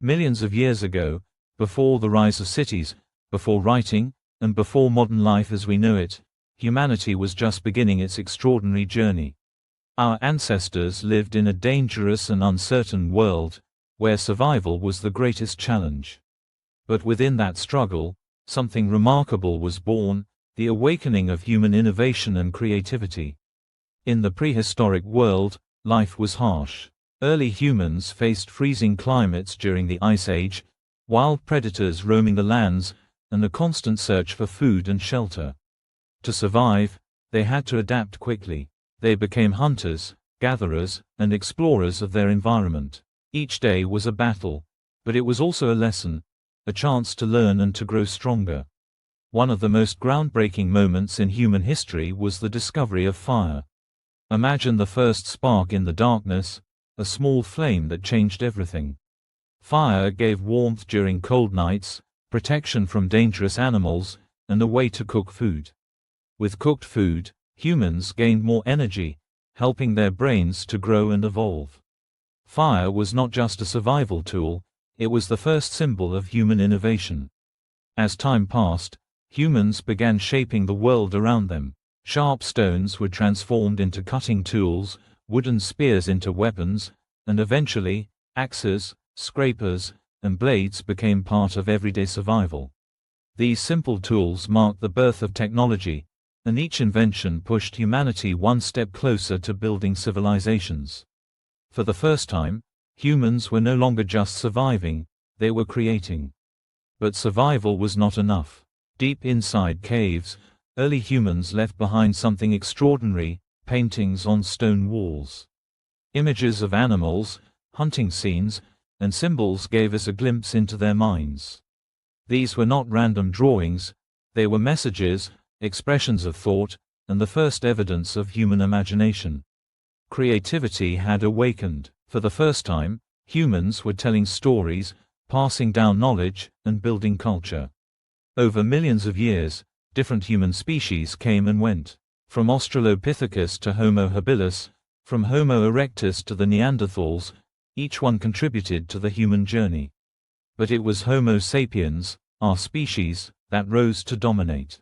Millions of years ago, before the rise of cities, before writing, and before modern life as we know it, humanity was just beginning its extraordinary journey. Our ancestors lived in a dangerous and uncertain world, where survival was the greatest challenge. But within that struggle, something remarkable was born, the awakening of human innovation and creativity. In the prehistoric world, life was harsh. Early humans faced freezing climates during the Ice Age, wild predators roaming the lands, and a constant search for food and shelter. To survive, they had to adapt quickly. They became hunters, gatherers, and explorers of their environment. Each day was a battle, but it was also a lesson, a chance to learn and to grow stronger. One of the most groundbreaking moments in human history was the discovery of fire. Imagine the first spark in the darkness, a small flame that changed everything. Fire gave warmth during cold nights, protection from dangerous animals, and a way to cook food. With cooked food, humans gained more energy, helping their brains to grow and evolve. Fire was not just a survival tool, it was the first symbol of human innovation. As time passed, humans began shaping the world around them. Sharp stones were transformed into cutting tools, wooden spears into weapons, and eventually, axes, scrapers, and blades became part of everyday survival. These simple tools marked the birth of technology, and each invention pushed humanity one step closer to building civilizations. For the first time, humans were no longer just surviving, they were creating. But survival was not enough. Deep inside caves, early humans left behind something extraordinary: paintings on stone walls. Images of animals, hunting scenes, and symbols gave us a glimpse into their minds. These were not random drawings, they were messages, expressions of thought, and the first evidence of human imagination. Creativity had awakened. For the first time, humans were telling stories, passing down knowledge, and building culture. Over millions of years, different human species came and went. From Australopithecus to Homo habilis, from Homo erectus to the Neanderthals, each one contributed to the human journey. But it was Homo sapiens, our species, that rose to dominate.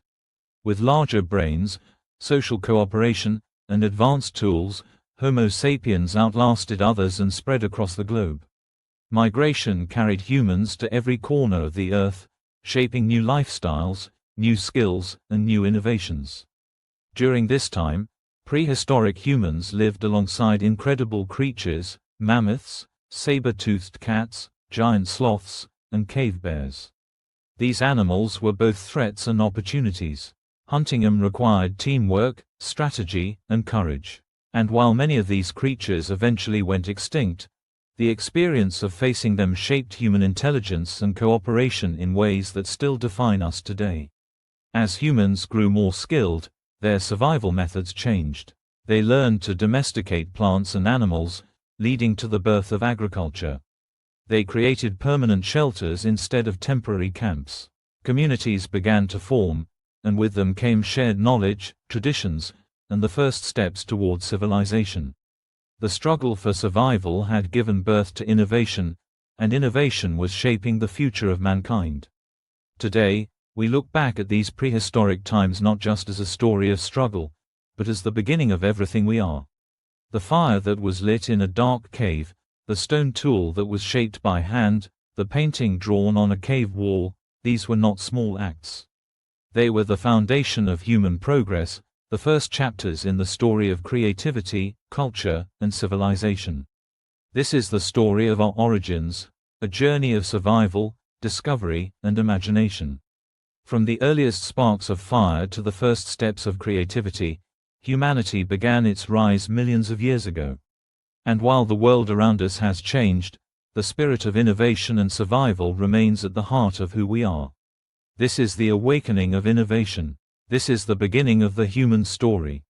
With larger brains, social cooperation, and advanced tools, Homo sapiens outlasted others and spread across the globe. Migration carried humans to every corner of the earth, shaping new lifestyles, new skills, and new innovations. During this time, prehistoric humans lived alongside incredible creatures: mammoths, saber-toothed cats, giant sloths, and cave bears. These animals were both threats and opportunities. Hunting them required teamwork, strategy, and courage. And while many of these creatures eventually went extinct, the experience of facing them shaped human intelligence and cooperation in ways that still define us today. As humans grew more skilled, their survival methods changed. They learned to domesticate plants and animals, leading to the birth of agriculture. They created permanent shelters instead of temporary camps. Communities began to form, and with them came shared knowledge, traditions, and the first steps toward civilization. The struggle for survival had given birth to innovation, and innovation was shaping the future of mankind. Today, we look back at these prehistoric times not just as a story of struggle, but as the beginning of everything we are. The fire that was lit in a dark cave, the stone tool that was shaped by hand, the painting drawn on a cave wall, these were not small acts. They were the foundation of human progress, the first chapters in the story of creativity, culture, and civilization. This is the story of our origins, a journey of survival, discovery, and imagination. From the earliest sparks of fire to the first steps of creativity, humanity began its rise millions of years ago. And while the world around us has changed, the spirit of innovation and survival remains at the heart of who we are. This is the awakening of innovation. This is the beginning of the human story.